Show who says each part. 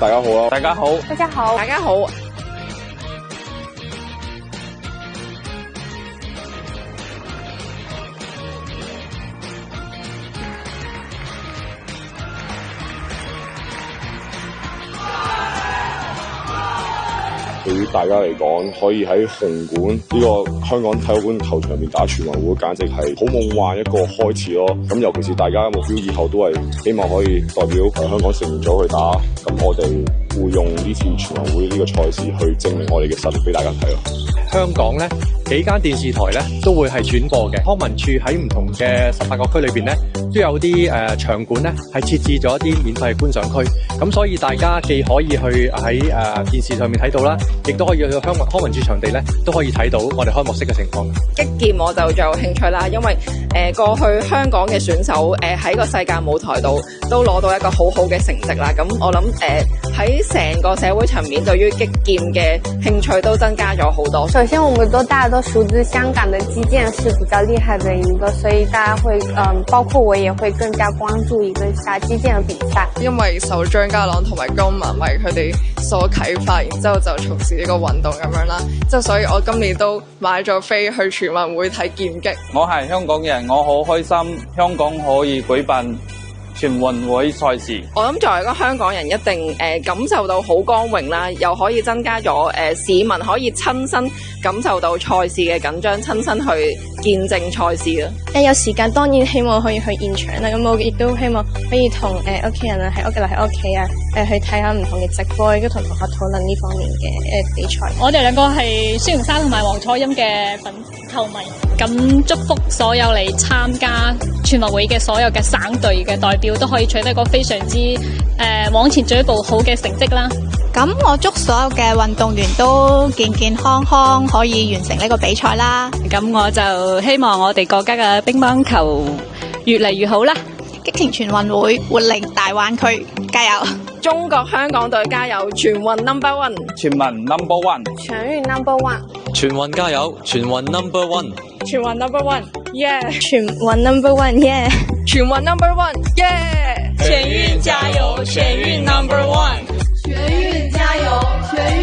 Speaker 1: 大家好啦！
Speaker 2: 大家好，
Speaker 3: 大家好，
Speaker 4: 大家好。
Speaker 1: 對於大家嚟講，可以喺紅館呢個香港體育館球場入面打全運會，簡直係好夢幻一個開始咯。咁尤其是大家目標以後都係希望可以代表香港成員組去打，咁我哋會用呢次全運會呢個賽事去證明我哋嘅實力俾大家睇咯。
Speaker 5: 香港咧幾間電視台咧都會係轉播嘅，康文署喺唔同嘅18個區裏邊咧都有啲場館咧係設置咗一啲免費觀賞區，咁所以大家既可以去喺電視上面睇到啦，亦都可以去康文署場地咧都可以睇到我哋開幕式嘅情況。
Speaker 4: 擊劍我就最有興趣啦，因為過去香港嘅選手喺個世界舞台度都攞到一個好好嘅成績啦，咁我諗喺成個社會層面對於擊劍嘅興趣都增加咗好多。
Speaker 3: 首先我們大家都熟知香港的擊劍是比較厲害的一個，所以大家會包括我也會更加關注一個下擊劍嘅比賽。
Speaker 6: 因為受張家朗同埋江文為佢哋所啟發，然之後就從事呢個運動咁樣啦，即係所以我今年都買咗飛去全運會睇劍擊。
Speaker 2: 我係香港人，我好開心香港可以舉辦全運會賽事。
Speaker 4: 我諗作為一個香港人，一定感受到好光榮啦，又可以增加咗市民可以親身感受到賽事嘅緊張，親身去見證賽事啦。
Speaker 7: 有時間當然希望可以去現場啦，咁我亦都希望可以同屋企人啊喺屋企啊去睇下唔同嘅直播，亦都同同學討論呢方面嘅比賽。
Speaker 8: 我哋兩個係孫穎莎同埋黃楚欽嘅球迷，咁祝福所有嚟參加全運會嘅所有嘅省隊嘅代表都可以取得一個非常之往前進一步好嘅成績啦。
Speaker 9: 咁我祝所有嘅運動員都健健康康可以完成呢個比賽啦。
Speaker 8: 咁我就希望我哋國家嘅乒乓球越嚟越好啦。
Speaker 9: 激情全運會，活力大灣區，加油！
Speaker 4: 中國香港隊加油！全運 No.1，
Speaker 2: 全民 No.1，
Speaker 3: 全運 No.1，
Speaker 5: 全運加油！全運 No.1，
Speaker 4: 全運 No.1， 耶！
Speaker 7: 全運 No.1， 耶！
Speaker 4: 全運 No.1， 耶！
Speaker 8: 全運加油！全運 No.1，
Speaker 10: 全運加油！全運